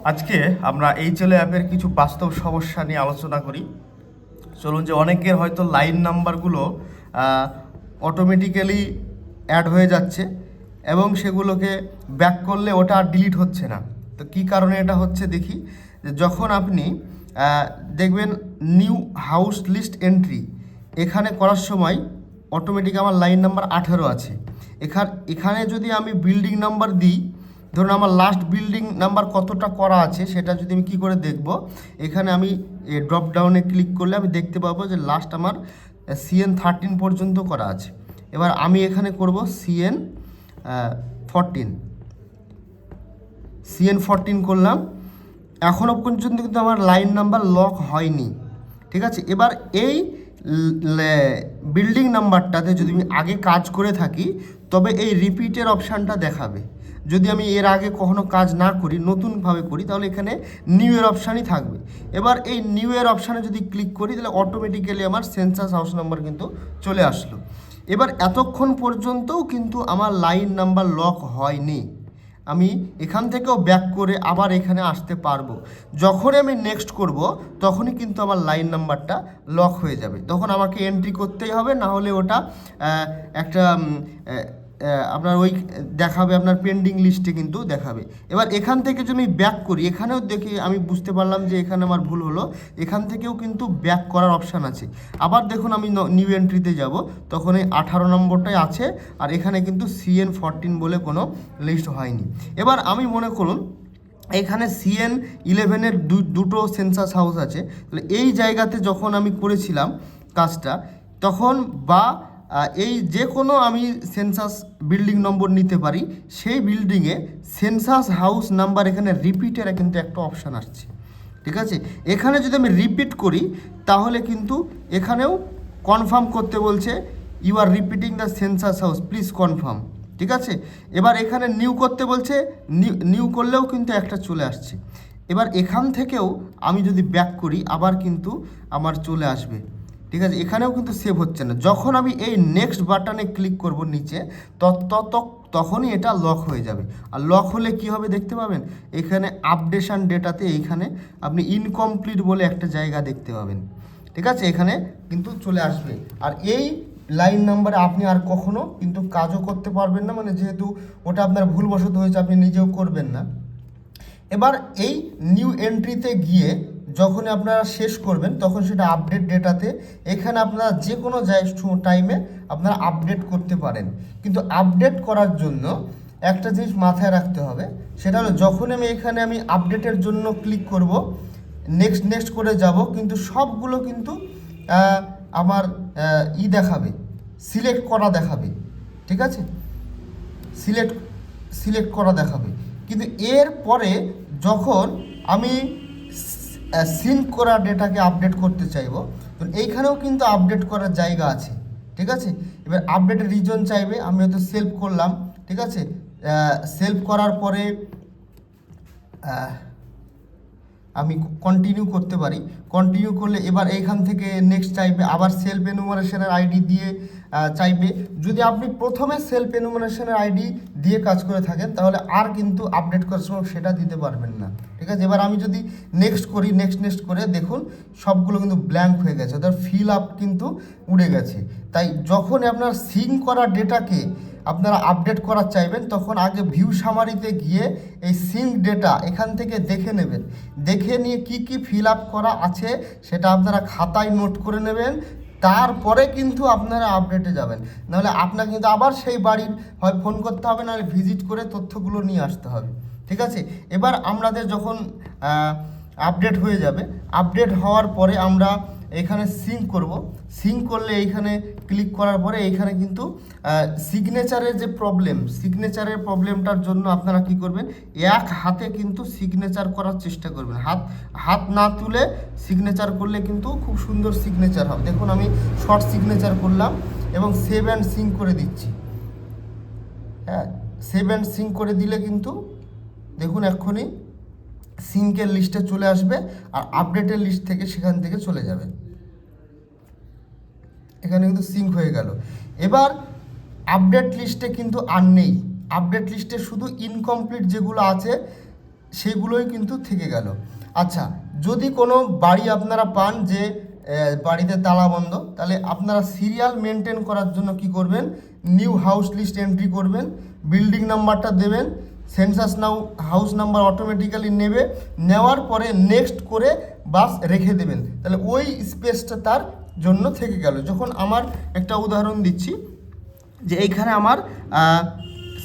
আজকে আমরা এইচএল অ্যাপের কিছু বাস্তব সমস্যা নিয়ে আলোচনা করি। চলুন, যে অনেকের হয়তো লাইন নাম্বারগুলো অটোমেটিক্যালি অ্যাড হয়ে যাচ্ছে এবং সেগুলোকে ব্যাক করলে ওটা আর ডিলিট হচ্ছে না। তো কী কারণে এটা হচ্ছে দেখি। যে যখন আপনি দেখবেন নিউ হাউস লিস্ট এন্ট্রি এখানে করার সময় অটোমেটিক আমার লাইন নাম্বার 18 আছে। এখানে যদি আমি বিল্ডিং নাম্বার দিই, ধরুন আমার লাস্ট বিল্ডিং নাম্বার কতটা করা আছে সেটা যদি আমি কী করে দেখব, এখানে আমি ড্রপ ডাউনে ক্লিক করলে আমি দেখতে পাবো যে লাস্ট আমার CN13 পর্যন্ত করা আছে। এবার আমি এখানে করব CN14 করলাম। এখনও পর্যন্ত কিন্তু আমার লাইন নাম্বার লক হয়নি, ঠিক আছে। এবার এই বিল্ডিং নাম্বারটাতে যদি আমি আগে কাজ করে থাকি তবে এই রিপিটের অপশানটা দেখাবে। যদি আমি এর আগে কখনো কাজ না করি, নতুনভাবে করি, তাহলে এখানে নিউ এর অপশানই থাকবে। এবার এই নিউ এর অপশানে যদি ক্লিক করি তাহলে অটোমেটিক্যালি আমার সেন্সাস হাউস নাম্বার কিন্তু চলে আসলো। এবার এতক্ষণ পর্যন্তও কিন্তু আমার লাইন নাম্বার লক হয়নি। আমি এখান থেকেও ব্যাক করে আবার এখানে আসতে পারবো। যখনই আমি নেক্সট করব তখনই কিন্তু আমার লাইন নাম্বারটা লক হয়ে যাবে। তখন আমাকে এন্ট্রি করতেই হবে, না হলে ওটা একটা আপনার ওই দেখাবে, আপনার পেন্ডিং লিস্টে কিন্তু দেখাবে। এবার এখান থেকে যদি আমি ব্যাক করি, এখানেও দেখি আমি বুঝতে পারলাম যে এখানে আমার ভুল হলো। এখান থেকেও কিন্তু ব্যাক করার অপশান আছে। আবার দেখুন আমি নিউ এন্ট্রিতে যাব, তখন এই 18 নম্বরটাই আছে, আর এখানে কিন্তু CN14 বলে কোনো লিস্ট হয়নি। এবার আমি মনে করুন এখানে CN11-এর দুটো সেন্সাস হাউস আছে, তাহলে এই জায়গাতে যখন আমি করেছিলাম কাজটা, তখন বা এই যে কোনো আমি সেন্সাস বিল্ডিং নম্বর নিতে পারি, সেই বিল্ডিংয়ে সেন্সাস হাউস নাম্বার এখানে রিপিটের কিন্তু একটা অপশান আসছে, ঠিক আছে। এখানে যদি আমি রিপিট করি তাহলে কিন্তু এখানেও কনফার্ম করতে বলছে, you are repeating the census house, please confirm, ঠিক আছে। এবার এখানে নিউ করতে বলছে, নিউ করলেও কিন্তু একটা চলে আসছে। এবার এখান থেকেও আমি যদি ব্যাক করি আবার কিন্তু আমার চলে আসবে, ঠিক আছে। এখানেও কিন্তু সেভ হচ্ছে না। যখন আমি এই নেক্সট বাটনে ক্লিক করব নিচে, তখনই এটা লক হয়ে যাবে। আর লক হলে কি হবে দেখতে পাবেন, এখানে আপডেশন ডেটাতে এইখানে আপনি ইনকমপ্লিট বলে একটা জায়গা দেখতে পাবেন, ঠিক আছে। এখানে কিন্তু চলে আসবে। আর এই লাইন নাম্বারে আপনি আর কখনো কিন্তু কাজও করতে পারবেন না, মানে যেহেতু ওটা আপনার ভুলবশত হয়েছে, আপনি নিজেও করবেন না। এবার এই নিউ এন্ট্রিতে গিয়ে যখন আপনারা শেষ করবেন তখন সেটা আপডেট ডেটাতে এখানে আপনারা যে কোনো টাইমে আপনারা আপডেট করতে পারেন। কিন্তু আপডেট করার জন্য একটা জিনিস মাথায় রাখতে হবে, সেটা হলো যখন আমি আপডেটের জন্য ক্লিক করব, নেক্সট করে যাব, কিন্তু সবগুলো কিন্তু আমার দেখাবে, সিলেক্ট করা দেখাবে, ঠিক আছে, সিলেক্ট করা দেখাবে। কিন্তু এর পরে যখন আমি সিঙ্ক করা ডেটাকে আপডেট করতে চাইবো, তো এইখানেও কিন্তু আপডেট করার জায়গা আছে, ঠিক আছে। এবার আপডেটের রিজন চাইবে, আমি হয়তো সেলফ করলাম, ঠিক আছে। সেলফ করার পরে আমি কন্টিনিউ করতে পারি। কন্টিনিউ করলে এবার এইখান থেকে নেক্সট চাইবে, আবার সেলফ এনুমারেশনের আইডি দিয়ে চাইবে। যদি আপনি প্রথমে সেলফ এনুমারেশনের আইডি দিয়ে কাজ করে থাকেন তাহলে আর কিন্তু আপডেট করার সময় সেটা দিতে পারবেন না, ঠিক আছে। এবার আমি যদি নেক্সট করি, নেক্সট করে দেখুন সবগুলো কিন্তু ব্ল্যাঙ্ক হয়ে গেছে, অর্থাৎ ফিল আপ কিন্তু উড়ে গেছে। তাই যখন আপনার সিঙ্ক করা ডেটাকে আপনারা আপডেট করার চাইবেন তখন আগে ভিউ সামারিতে গিয়ে এই সিঙ্ক ডেটা এখান থেকে দেখে নেবেন। দেখে নিয়ে কি ফিল আপ করা আছে সেটা আপনারা খাতায় নোট করে নেবেন, তারপরে কিন্তু আপনারা আপডেটে যাবেন। নাহলে আপনাকে কিন্তু আবার সেই বাড়ির হয় ফোন করতে হবে, নাহলে ভিজিট করে তথ্যগুলো নিয়ে আসতে হবে, ঠিক আছে। এবার আমাদের যখন আপডেট হয়ে যাবে, আপডেট হওয়ার পরে আমরা এখানে সিঙ্ক করব। সিঙ্ক করলে এইখানে ক্লিক করার পরে এইখানে কিন্তু সিগনেচারের যে সিগনেচারের প্রবলেমটার জন্য আপনারা কি করবেন, এক হাতে কিন্তু সিগনেচার করার চেষ্টা করবেন। হাত না তুলে সিগনেচার করলে কিন্তু খুব সুন্দর সিগনেচার হবে। দেখুন আমি শর্ট সিগনেচার করলাম এবং সেভ অ্যান্ড সিঙ্ক করে দিচ্ছি। হ্যাঁ, সেভ অ্যান্ড সিঙ্ক করে দিলে কিন্তু দেখুন এক্ষুনি সিঙ্কের লিস্টে চলে আসবে আর আপডেটের লিস্ট থেকে সেখান থেকে চলে যাবে। এখানে কিন্তু সিঙ্ক হয়ে গেল। এবার আপডেট লিস্টে কিন্তু আর নেই, আপডেট লিস্টে শুধু ইনকমপ্লিট যেগুলো আছে সেগুলোই কিন্তু থেকে গেল। আচ্ছা, যদি কোনো বাড়ি আপনারা পান যে বাড়িতে তালা বন্ধ, তাহলে আপনারা সিরিয়াল মেনটেন করার জন্য কি করবেন, নিউ হাউস লিস্ট এন্ট্রি করবেন, বিল্ডিং নাম্বারটা দেবেন, সেন্সাস হাউস নাম্বার অটোমেটিক্যালি নেবে, নেওয়ার পরে নেক্সট করে বাস রেখে দেবেন, তাহলে ওই স্পেসটা তার জন্য থেকে গেল। যখন আমার একটা উদাহরণ দিচ্ছি যে এইখানে আমার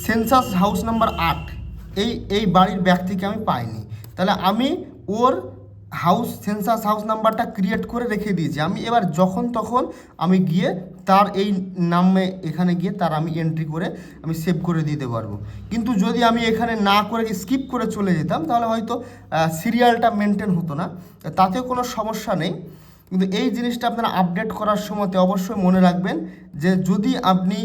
সেন্সাস হাউস নাম্বার 8 এই বাড়ির ব্যক্তিকে আমি পাইনি, তাহলে আমি ওর সেন্সাস হাউস নাম্বারটা ক্রিয়েট করে রেখে দিয়েছি। আমি এবার যখন তখন আমি গিয়ে তার এই নামে এখানে গিয়ে তার আমি এন্ট্রি করে আমি সেভ করে দিতে পারবো। কিন্তু যদি আমি এখানে না করে স্কিপ করে চলে যেতাম তাহলে হয়তো সিরিয়ালটা মেনটেন হতো না, তাতেও কোনো সমস্যা নেই। কিন্তু এই জিনিসটা আপনারা আপডেট করার সময়তে অবশ্যই মনে রাখবেন যে যদি আপনি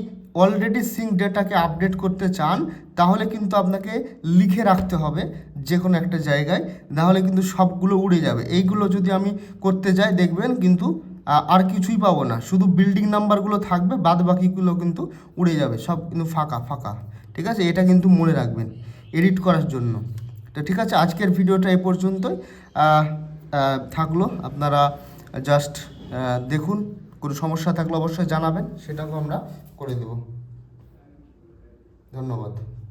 অলরেডি সিঙ্ক ডেটাকে আপডেট করতে চান তাহলে কিন্তু আপনাকে লিখে রাখতে হবে যে কোনো একটা জায়গায়, নাহলে কিন্তু সবগুলো উড়ে যাবে। এইগুলো যদি আমি করতে যাই দেখবেন কিন্তু আর কিছুই পাবো না, শুধু বিল্ডিং নাম্বারগুলো থাকবে, বাদ বাকিগুলো কিন্তু উড়ে যাবে, সব কিন্তু ফাঁকা ফাঁকা। ঠিক আছে, এটা কিন্তু মনে রাখবেন এডিট করার জন্য। তো ঠিক আছে, আজকের ভিডিওটা এই পর্যন্তই থাকলো। আপনারা জাস্ট দেখুন, কোনো সমস্যা থাকলে অবশ্যই জানাবেন, সেটাকেও আমরা করে দেব। ধন্যবাদ।